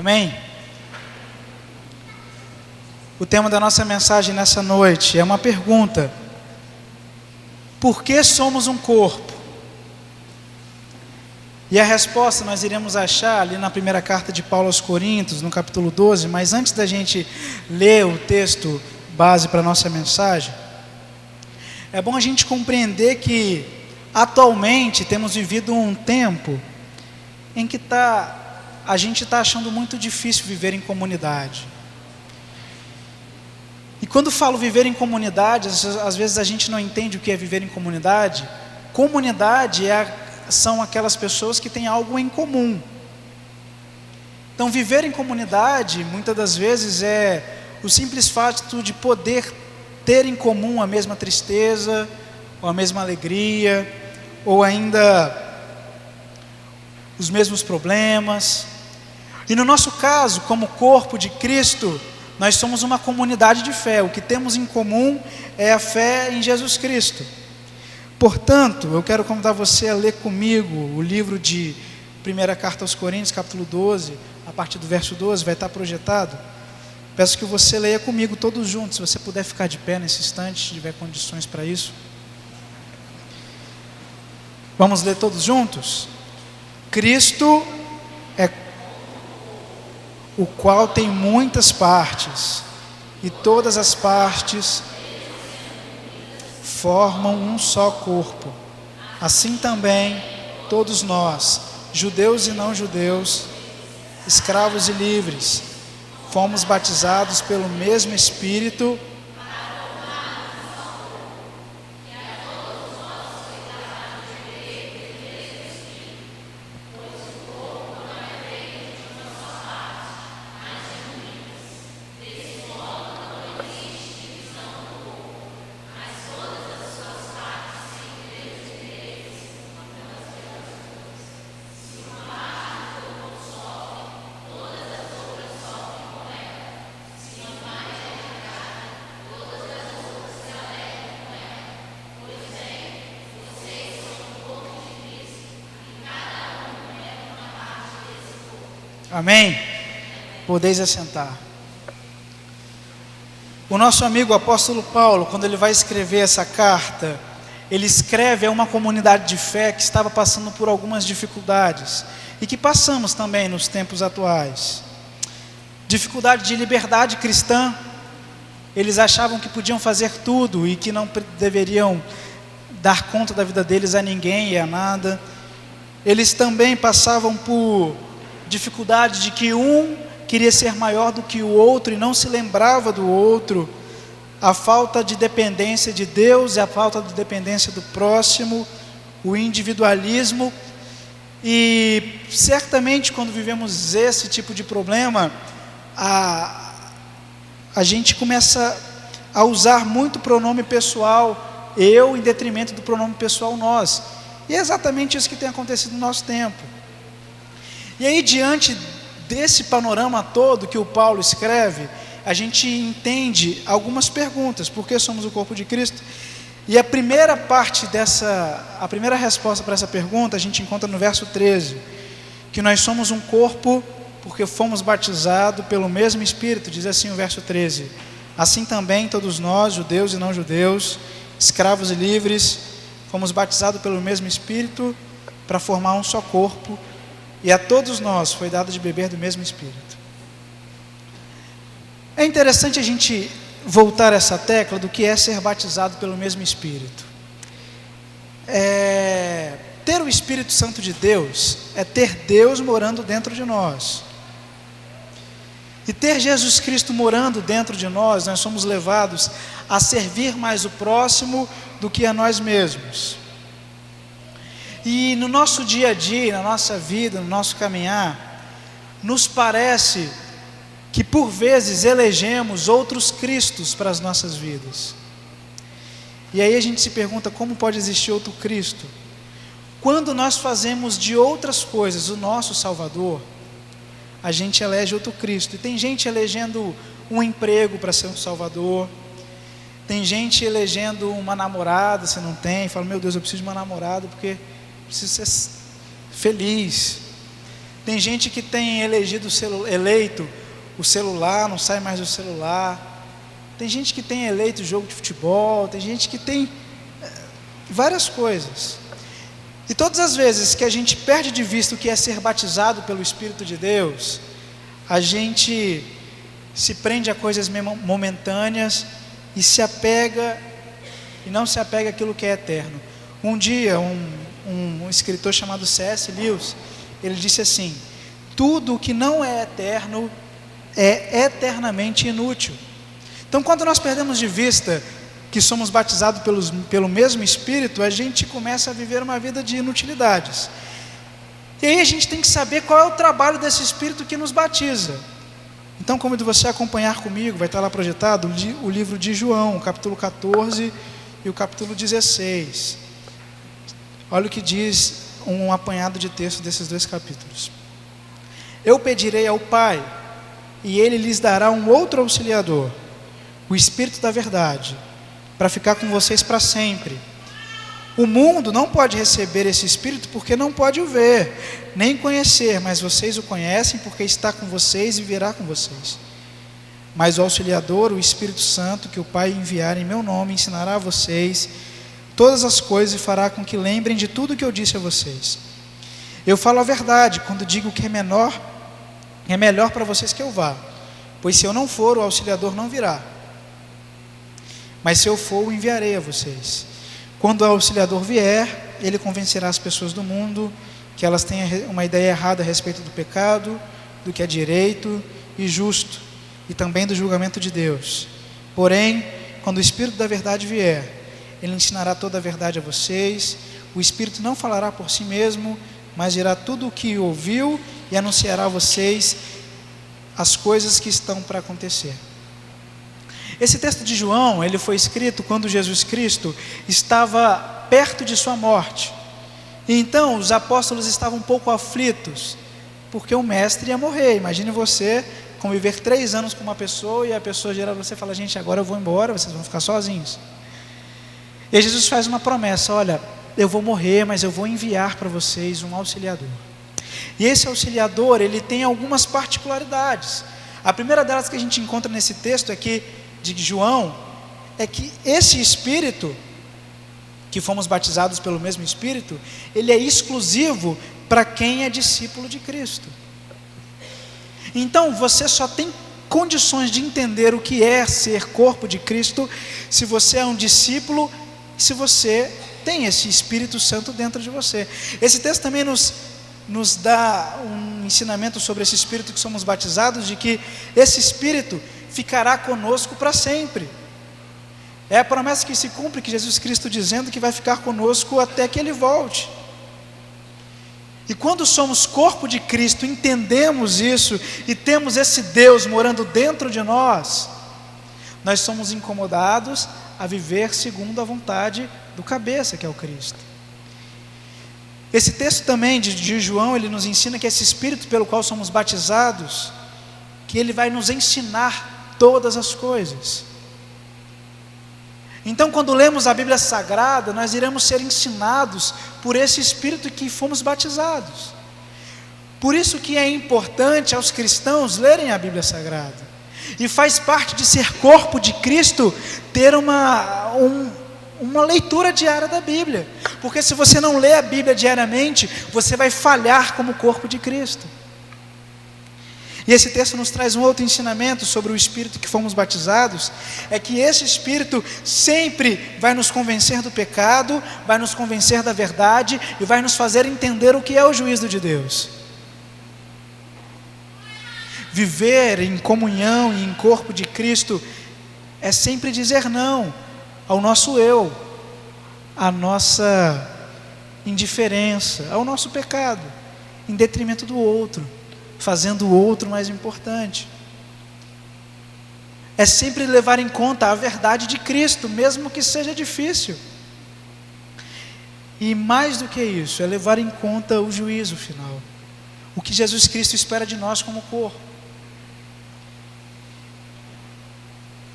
Amém? O tema da nossa mensagem nessa noite é uma pergunta: por que somos um corpo? E a resposta nós iremos achar ali na primeira carta de Paulo aos Coríntios, no capítulo 12, mas antes da gente ler o texto base para a nossa mensagem, é bom a gente compreender que atualmente temos vivido um tempo em que a gente está achando muito difícil viver em comunidade. E quando falo viver em comunidade, às vezes a gente não entende o que é viver em comunidade. Comunidade são aquelas pessoas que têm algo em comum. Então viver em comunidade, muitas das vezes, é o simples fato de poder ter em comum a mesma tristeza, ou a mesma alegria, ou ainda os mesmos problemas. E no nosso caso, como corpo de Cristo, nós somos uma comunidade de fé. O que temos em comum é a fé em Jesus Cristo. Portanto, eu quero convidar você a ler comigo o livro de primeira carta aos Coríntios, capítulo 12, a partir do verso 12, vai estar projetado. Peço que você leia comigo todos juntos, se você puder ficar de pé nesse instante, se tiver condições para isso. Vamos ler todos juntos? Cristo é o qual tem muitas partes, e todas as partes formam um só corpo. Assim também todos nós, judeus e não judeus, escravos e livres, fomos batizados pelo mesmo Espírito Amém? Podeis assentar. O nosso amigo apóstolo Paulo, quando ele vai escrever essa carta, ele escreve a uma comunidade de fé que estava passando por algumas dificuldades, e que passamos também nos tempos atuais. Dificuldade de liberdade cristã. Eles achavam que podiam fazer tudo e que não deveriam dar conta da vida deles a ninguém e a nada. Eles também passavam por dificuldade de que um queria ser maior do que o outro e não se lembrava do outro. A falta de dependência de Deus e a falta de dependência do próximo, o individualismo. E certamente quando vivemos esse tipo de problema, a gente começa a usar muito o pronome pessoal, eu, em detrimento do pronome pessoal nós. E é exatamente isso que tem acontecido no nosso tempo. E aí, diante desse panorama todo que o Paulo escreve, a gente entende algumas perguntas: por que somos o corpo de Cristo? E a primeira resposta para essa pergunta a gente encontra no verso 13, que nós somos um corpo porque fomos batizados pelo mesmo Espírito. Diz assim o verso 13: assim também todos nós, judeus e não judeus, escravos e livres, fomos batizados pelo mesmo Espírito para formar um só corpo, e a todos nós foi dado de beber do mesmo Espírito. É interessante a gente voltar a essa tecla do que é ser batizado pelo mesmo Espírito. Ter o Espírito Santo de Deus é ter Deus morando dentro de nós. E ter Jesus Cristo morando dentro de nós, nós somos levados a servir mais o próximo do que a nós mesmos. E no nosso dia a dia, na nossa vida, no nosso caminhar, nos parece que por vezes elegemos outros Cristos para as nossas vidas. E aí a gente se pergunta: como pode existir outro Cristo? Quando nós fazemos de outras coisas o nosso Salvador, a gente elege outro Cristo. E tem gente elegendo um emprego para ser um Salvador. Tem gente elegendo uma namorada, se não tem, fala: meu Deus, eu preciso de uma namorada porque preciso ser feliz. Tem gente que tem eleito o celular, não sai mais do celular. Tem gente que tem eleito jogo de futebol, tem gente que tem várias coisas. E todas as vezes que a gente perde de vista o que é ser batizado pelo Espírito de Deus, a gente se prende a coisas momentâneas e se apega, e não se apega àquilo que é eterno. Um dia, um escritor chamado C.S. Lewis, ele disse assim: tudo que não é eterno é eternamente inútil. Então, quando nós perdemos de vista que somos batizados pelo mesmo Espírito, a gente começa a viver uma vida de inutilidades. E aí a gente tem que saber qual é o trabalho desse Espírito que nos batiza. Então, convido você a acompanhar comigo, vai estar lá projetado o livro de João, o capítulo 14 e o capítulo 16. Olha o que diz um apanhado de texto desses dois capítulos. Eu pedirei ao Pai, e Ele lhes dará um outro auxiliador, o Espírito da verdade, para ficar com vocês para sempre. O mundo não pode receber esse Espírito porque não pode o ver, nem conhecer, mas vocês o conhecem porque está com vocês e virá com vocês. Mas o auxiliador, o Espírito Santo, que o Pai enviar em meu nome, ensinará a vocês todas as coisas e fará com que lembrem de tudo que eu disse a vocês. Eu falo a verdade quando digo que é melhor para vocês que eu vá, pois se eu não for, o auxiliador não virá. Mas se eu for, o enviarei a vocês. Quando o auxiliador vier, ele convencerá as pessoas do mundo que elas têm uma ideia errada a respeito do pecado, do que é direito e justo, e também do julgamento de Deus. Porém, quando o Espírito da verdade vier, ele ensinará toda a verdade a vocês. O Espírito não falará por si mesmo, mas dirá tudo o que ouviu e anunciará a vocês as coisas que estão para acontecer. Esse texto de João, ele foi escrito quando Jesus Cristo estava perto de sua morte. E então os apóstolos estavam um pouco aflitos, porque o mestre ia morrer. Imagine você conviver 3 anos com uma pessoa e a pessoa geral você fala: gente, agora eu vou embora, vocês vão ficar sozinhos. E Jesus faz uma promessa: olha, eu vou morrer, mas eu vou enviar para vocês um auxiliador. E esse auxiliador, ele tem algumas particularidades. A primeira delas que a gente encontra nesse texto de João, é que esse Espírito, que fomos batizados pelo mesmo Espírito, ele é exclusivo para quem é discípulo de Cristo. Então você só tem condições de entender o que é ser corpo de Cristo se você é um discípulo, se você tem esse Espírito Santo dentro de você. Esse texto também nos dá um ensinamento sobre esse Espírito que somos batizados, de que esse Espírito ficará conosco para sempre. É a promessa que se cumpre, que Jesus Cristo dizendo que vai ficar conosco até que Ele volte. E quando somos corpo de Cristo, entendemos isso e temos esse Deus morando dentro de nós, nós somos incomodados a viver segundo a vontade do cabeça, que é o Cristo. Esse texto também de João, ele nos ensina que esse Espírito pelo qual somos batizados, que ele vai nos ensinar todas as coisas. Então, quando lemos a Bíblia Sagrada, nós iremos ser ensinados por esse Espírito que fomos batizados. Por isso que é importante aos cristãos lerem a Bíblia Sagrada. E faz parte de ser corpo de Cristo ter uma leitura diária da Bíblia. Porque se você não lê a Bíblia diariamente, você vai falhar como corpo de Cristo. E esse texto nos traz um outro ensinamento sobre o Espírito que fomos batizados, é que esse Espírito sempre vai nos convencer do pecado, vai nos convencer da verdade e vai nos fazer entender o que é o juízo de Deus. Viver em comunhão e em corpo de Cristo é sempre dizer não ao nosso eu, à nossa indiferença, ao nosso pecado, em detrimento do outro, fazendo o outro mais importante. É sempre levar em conta a verdade de Cristo, mesmo que seja difícil. E mais do que isso, é levar em conta o juízo final, o que Jesus Cristo espera de nós como corpo.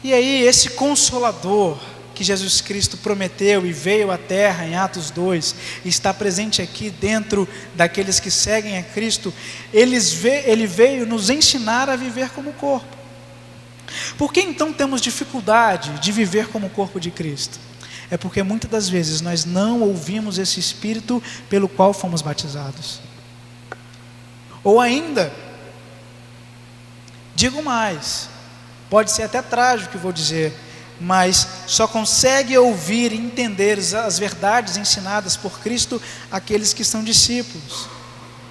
E aí esse Consolador, que Jesus Cristo prometeu e veio à terra em Atos 2, e está presente aqui dentro daqueles que seguem a Cristo, ele veio nos ensinar a viver como corpo. Por que então temos dificuldade de viver como o corpo de Cristo? É porque muitas das vezes nós não ouvimos esse Espírito pelo qual fomos batizados. Ou ainda, digo mais, pode ser até trágico o que vou dizer, mas só consegue ouvir e entender as verdades ensinadas por Cristo aqueles que são discípulos.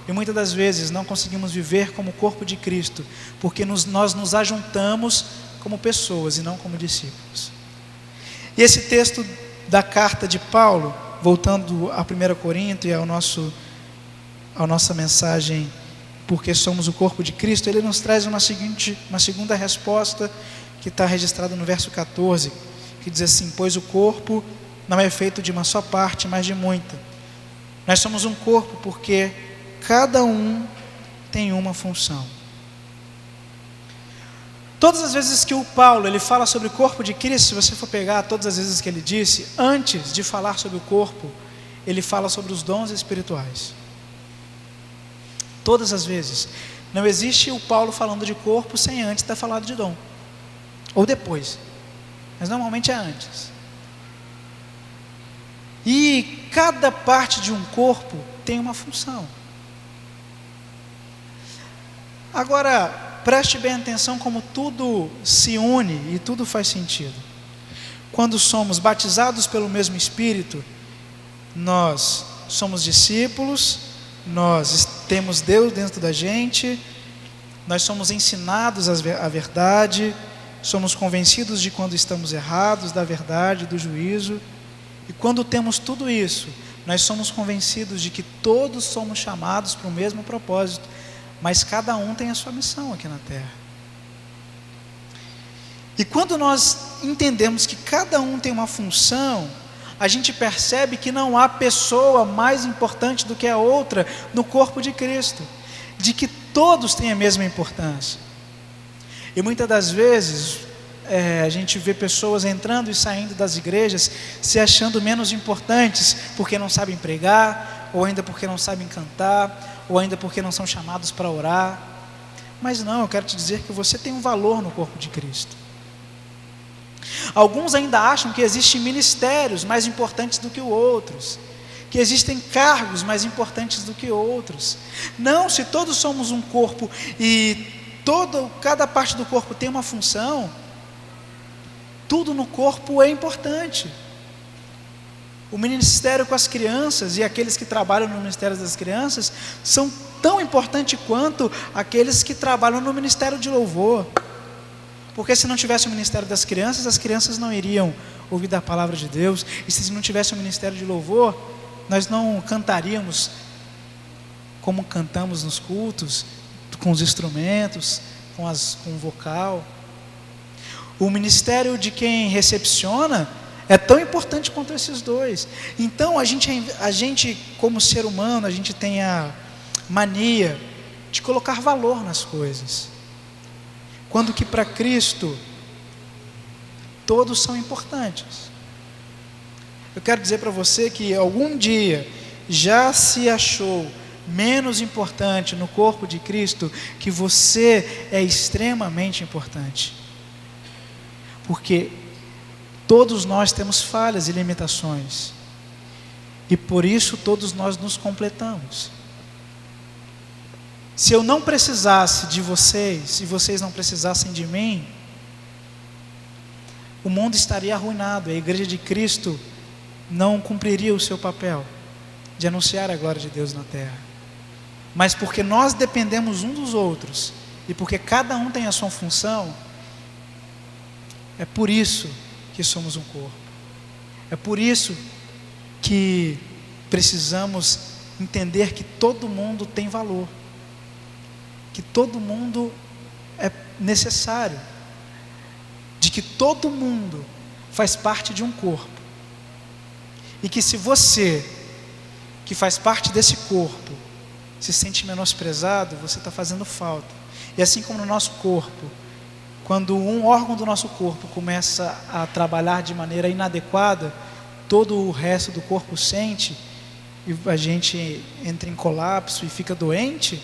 E muitas das vezes não conseguimos viver como o corpo de Cristo, porque nós nos ajuntamos como pessoas e não como discípulos. E esse texto da carta de Paulo, voltando a 1 Corinto e à nossa mensagem, porque somos o corpo de Cristo, ele nos traz uma segunda resposta, que está registrada no verso 14, que diz assim: pois o corpo não é feito de uma só parte, mas de muita. Nós somos um corpo porque cada um tem uma função. Todas as vezes que o Paulo ele fala sobre o corpo de Cristo, se você for pegar todas as vezes que ele disse, antes de falar sobre o corpo, ele fala sobre os dons espirituais. Todas as vezes. Não existe o Paulo falando de corpo sem antes ter falado de dom. Ou depois. Mas normalmente é antes. E cada parte de um corpo tem uma função. Agora, preste bem atenção como tudo se une e tudo faz sentido. Quando somos batizados pelo mesmo Espírito, nós somos discípulos, nós temos Deus dentro da gente, nós somos ensinados a verdade, somos convencidos de quando estamos errados, da verdade, do juízo. E quando temos tudo isso, nós somos convencidos de que todos somos chamados para o mesmo propósito, mas cada um tem a sua missão aqui na terra. E quando nós entendemos que cada um tem uma função, a gente percebe que não há pessoa mais importante do que a outra no corpo de Cristo, de que todos têm a mesma importância. E muitas das vezes a gente vê pessoas entrando e saindo das igrejas se achando menos importantes porque não sabem pregar, ou ainda porque não sabem cantar, ou ainda porque não são chamados para orar. Mas não, eu quero te dizer que você tem um valor no corpo de Cristo. Alguns ainda acham que existem ministérios mais importantes do que outros, que existem cargos mais importantes do que outros. Não, se todos somos um corpo e cada parte do corpo tem uma função, tudo no corpo é importante. O ministério com as crianças e aqueles que trabalham no ministério das crianças são tão importantes quanto aqueles que trabalham no ministério de louvor. Porque se não tivesse o ministério das crianças, as crianças não iriam ouvir da palavra de Deus. E se não tivesse o ministério de louvor, nós não cantaríamos como cantamos nos cultos, com os instrumentos, com o vocal. O ministério de quem recepciona é tão importante quanto esses dois. Então a gente como ser humano, a gente tem a mania de colocar valor nas coisas, quando que para Cristo todos são importantes. Eu quero dizer para você que algum dia já se achou menos importante no corpo de Cristo, que você é extremamente importante, porque todos nós temos falhas e limitações, e por isso todos nós nos completamos. Se eu não precisasse de vocês, e vocês não precisassem de mim, o mundo estaria arruinado, a igreja de Cristo não cumpriria o seu papel de anunciar a glória de Deus na terra. Mas porque nós dependemos um dos outros, e porque cada um tem a sua função, é por isso que somos um corpo. É por isso que precisamos entender que todo mundo tem valor, que todo mundo é necessário, de que todo mundo faz parte de um corpo, e que se você, que faz parte desse corpo, se sente menosprezado, você está fazendo falta. E assim como no nosso corpo, quando um órgão do nosso corpo começa a trabalhar de maneira inadequada, todo o resto do corpo sente e a gente entra em colapso e fica doente.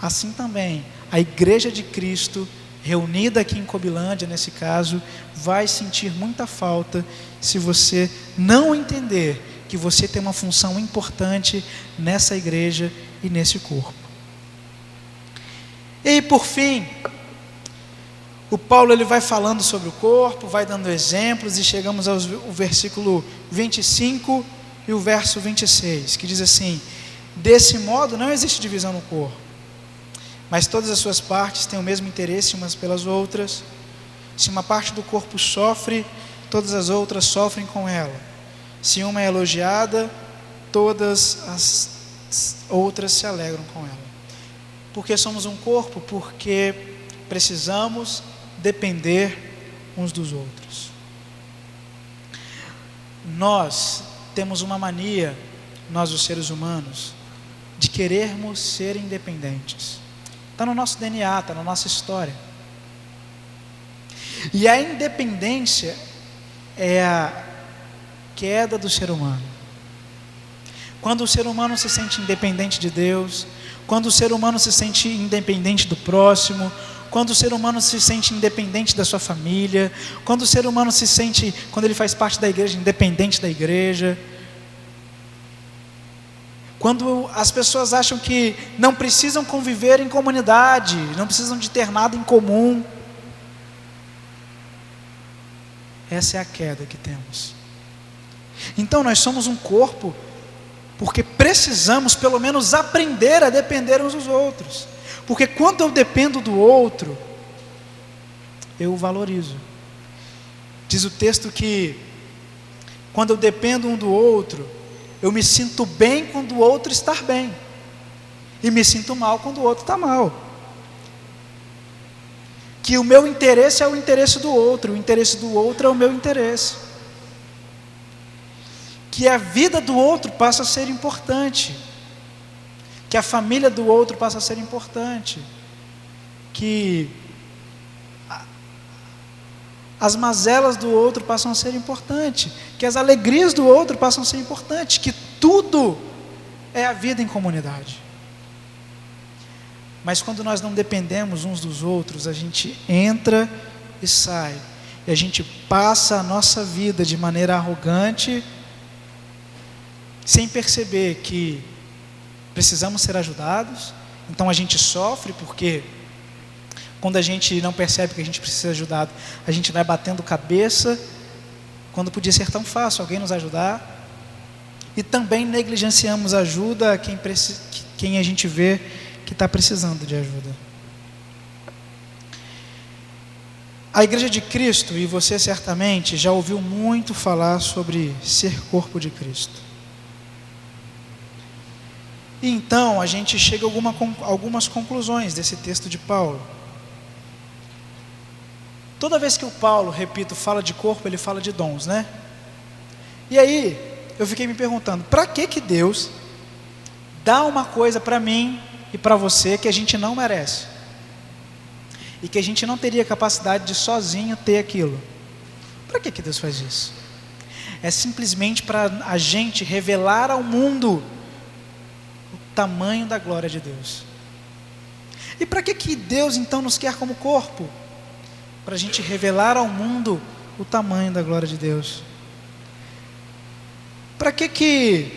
Assim também, a Igreja de Cristo, reunida aqui em Cobilândia, nesse caso, vai sentir muita falta se você não entender que você tem uma função importante nessa igreja e nesse corpo. E por fim, o Paulo ele vai falando sobre o corpo, vai dando exemplos e chegamos ao versículo 25 e o verso 26, que diz assim: desse modo não existe divisão no corpo, mas todas as suas partes têm o mesmo interesse umas pelas outras. Se uma parte do corpo sofre, todas as outras sofrem com ela. Se uma é elogiada, todas as outras se alegram com ela. Porque somos um corpo? Porque precisamos depender uns dos outros. Nós temos uma mania, nós os seres humanos, de querermos ser independentes. Está no nosso DNA, está na nossa história. E a independência é a queda do ser humano. Quando o ser humano se sente independente de Deus, quando o ser humano se sente independente do próximo, quando o ser humano se sente independente da sua família, quando o ser humano se sente, quando ele faz parte da igreja, independente da igreja, quando as pessoas acham que não precisam conviver em comunidade, não precisam de ter nada em comum, essa é a queda que temos. Então nós somos um corpo porque precisamos pelo menos aprender a depender uns dos outros. Porque quando eu dependo do outro, eu o valorizo. Diz o texto que quando eu dependo um do outro, eu me sinto bem quando o outro está bem, e me sinto mal quando o outro está mal. Que o meu interesse é o interesse do outro, o interesse do outro é o meu interesse. Que a vida do outro passa a ser importante, que a família do outro passa a ser importante, que as mazelas do outro passam a ser importantes, que as alegrias do outro passam a ser importantes, que tudo é a vida em comunidade. Mas quando nós não dependemos uns dos outros, a gente entra e sai, e a gente passa a nossa vida de maneira arrogante, sem perceber que precisamos ser ajudados. Então a gente sofre porque quando a gente não percebe que a gente precisa ser ajudado, a gente vai batendo cabeça, quando podia ser tão fácil alguém nos ajudar. E também negligenciamos ajuda a quem a gente vê que está precisando de ajuda. A Igreja de Cristo, e você certamente já ouviu muito falar sobre ser corpo de Cristo. E então a gente chega a algumas conclusões desse texto de Paulo. Toda vez que o Paulo, repito, fala de corpo, ele fala de dons, né? E aí eu fiquei me perguntando, para que Deus dá uma coisa para mim e para você que a gente não merece? E que a gente não teria capacidade de sozinho ter aquilo? Para que Deus faz isso? É simplesmente para a gente revelar ao mundo tamanho da glória de Deus. E para que Deus então nos quer como corpo? Para a gente revelar ao mundo o tamanho da glória de Deus. Para que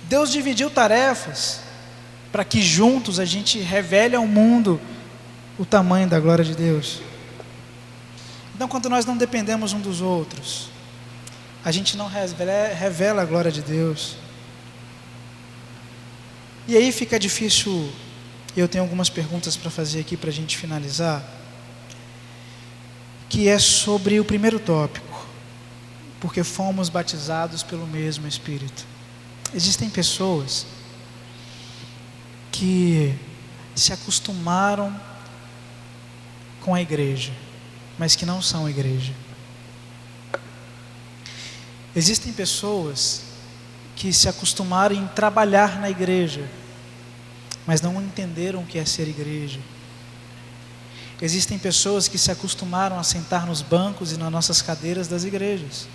Deus dividiu tarefas? Para que juntos a gente revele ao mundo o tamanho da glória de Deus. Então, quando nós não dependemos um dos outros, a gente não revela a glória de Deus. E aí fica difícil. Eu tenho algumas perguntas para fazer aqui para a gente finalizar, que é sobre o primeiro tópico, porque fomos batizados pelo mesmo Espírito. Existem pessoas que se acostumaram com a igreja, mas que não são igreja. Existem pessoas que se acostumaram em trabalhar na igreja, mas não entenderam o que é ser igreja. Existem pessoas que se acostumaram a sentar nos bancos e nas nossas cadeiras das igrejas,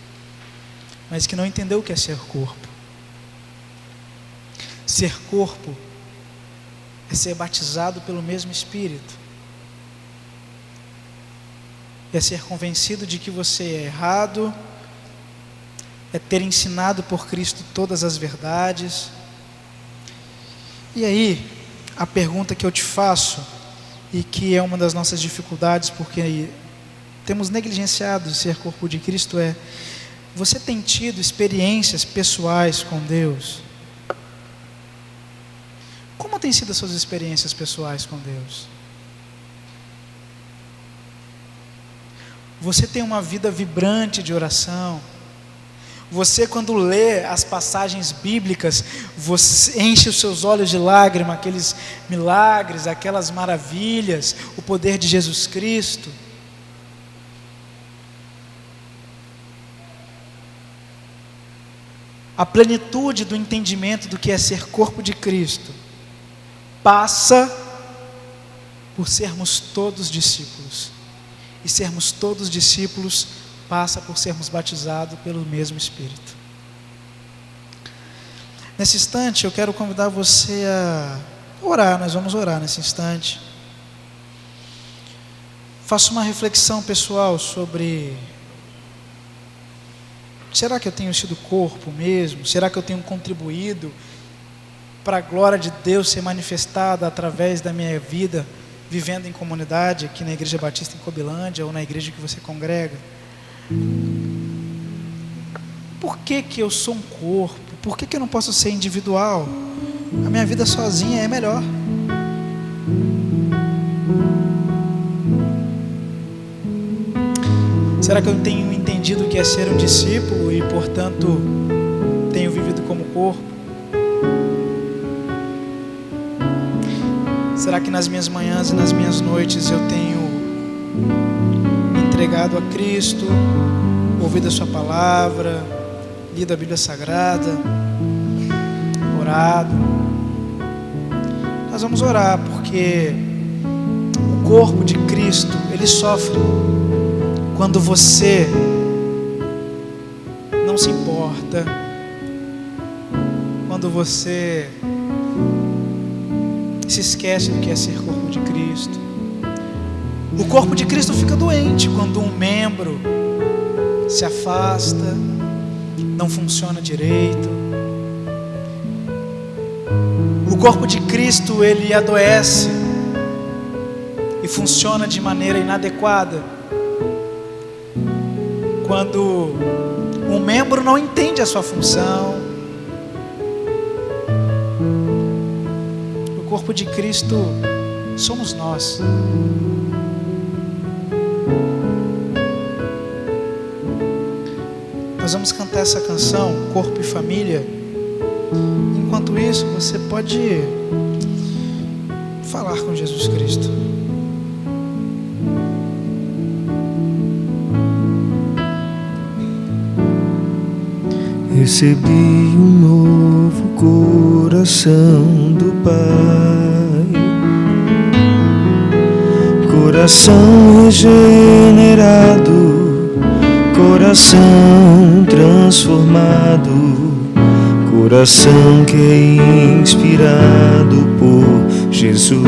mas que não entendeu o que é ser corpo. Ser corpo é ser batizado pelo mesmo Espírito, é ser convencido de que você é errado, é ter ensinado por Cristo todas as verdades. E aí, a pergunta que eu te faço, e que é uma das nossas dificuldades, porque temos negligenciado ser corpo de Cristo, é: você tem tido experiências pessoais com Deus? Como têm sido as suas experiências pessoais com Deus? Você tem uma vida vibrante de oração? Você, quando lê as passagens bíblicas, você enche os seus olhos de lágrima, aqueles milagres, aquelas maravilhas, o poder de Jesus Cristo? A plenitude do entendimento do que é ser corpo de Cristo passa por sermos todos discípulos. E sermos todos discípulos passa por sermos batizados pelo mesmo Espírito. Nesse instante eu quero convidar você a orar. Nós vamos orar nesse instante. Faça uma reflexão pessoal sobre: será que eu tenho sido corpo mesmo? Será que eu tenho contribuído para a glória de Deus ser manifestada através da minha vida, vivendo em comunidade aqui na Igreja Batista em Cobilândia ou na igreja que você congrega? Por que eu sou um corpo? Por que eu não posso ser individual? A minha vida sozinha é melhor. Será que eu tenho entendido o que é ser um discípulo e, portanto, tenho vivido como corpo? Será que nas minhas manhãs e nas minhas noites eu tenho me entregado a Cristo, ouvido a sua palavra, lido a Bíblia Sagrada, orado? Nós vamos orar, porque o corpo de Cristo, ele sofre quando você não se importa, quando você se esquece do que é ser corpo de Cristo. O corpo de Cristo fica doente quando um membro se afasta, não funciona direito. O corpo de Cristo, ele adoece e funciona de maneira inadequada quando um membro não entende a sua função. O corpo de Cristo somos nós. Nós vamos cantar essa canção, Corpo e Família. Enquanto isso, você pode falar com Jesus Cristo. Recebi um novo coração do Pai, coração regenerado, coração transformado, coração que é inspirado por Jesus.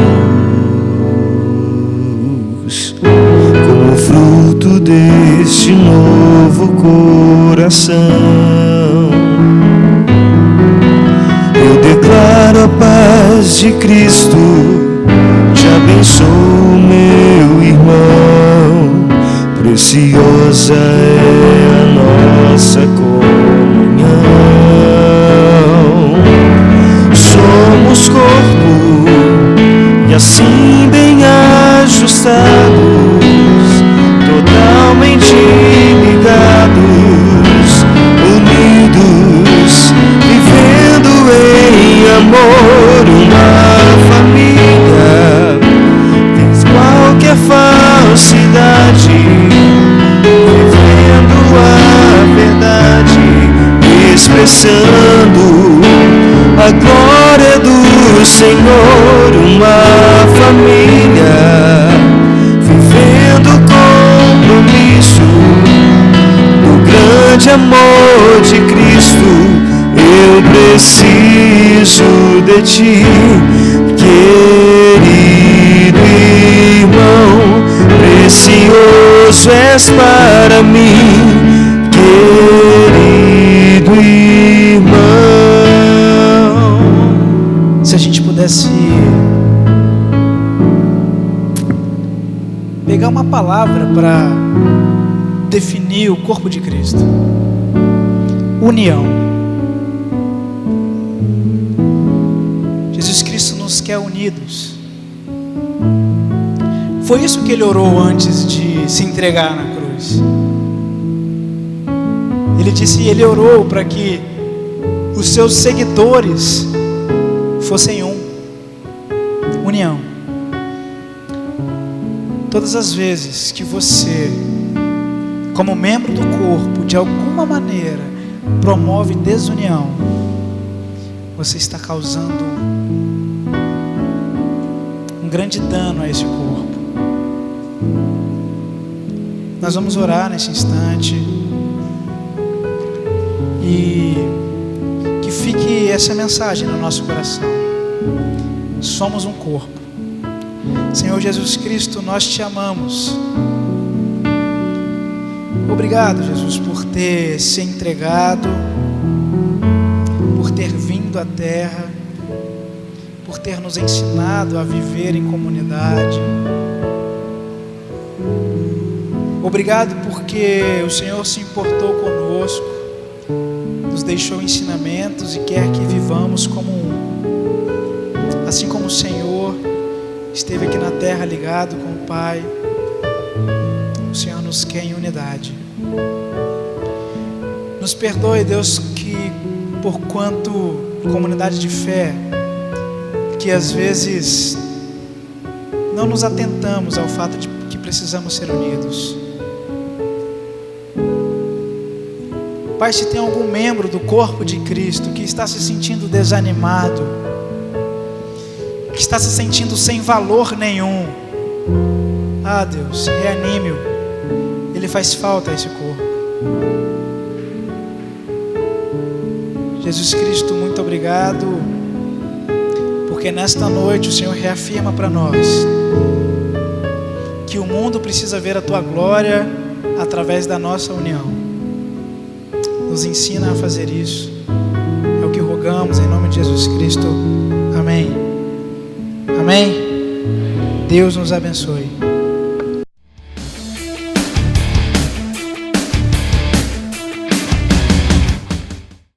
Como fruto deste novo coração, eu declaro a paz de Cristo, te abençoo, meu irmão. Preciosa é a nossa comunhão. Somos corpo e assim bem ajustados, totalmente ligados, unidos, vivendo em amor, uma família, sem qualquer falsidade, vivendo a verdade, expressando a glória do Senhor, uma família, grande amor de Cristo, eu preciso de ti, querido irmão, precioso és para mim, querido irmão. Se a gente pudesse pegar uma palavra para definir o corpo de Cristo: união. Jesus Cristo nos quer unidos. Foi isso que ele orou antes de se entregar na cruz. Ele orou para que os seus seguidores fossem união. Todas as vezes que você, como membro do corpo, de alguma maneira promove desunião, você está causando um grande dano a esse corpo. Nós vamos orar nesse instante e que fique essa mensagem no nosso coração: somos um corpo. Senhor Jesus Cristo, nós te amamos. Obrigado, Jesus, por ter se entregado, por ter vindo à terra, por ter nos ensinado a viver em comunidade. Obrigado porque o Senhor se importou conosco, nos deixou ensinamentos e quer que vivamos como um. Assim como o Senhor esteve aqui na terra ligado com o Pai, o Senhor nos quer em unidade. Nos perdoe, Deus, que por quanto comunidade de fé, que às vezes não nos atentamos ao fato de que precisamos ser unidos. Pai, se tem algum membro do corpo de Cristo que está se sentindo desanimado, que está se sentindo sem valor nenhum, Deus, reanime-o. Ele faz falta a esse corpo. Jesus Cristo, muito obrigado, porque nesta noite o Senhor reafirma para nós que o mundo precisa ver a Tua glória através da nossa união. Nos ensina a fazer isso. É o que rogamos em nome de Jesus Cristo. Amém. Amém. Deus nos abençoe.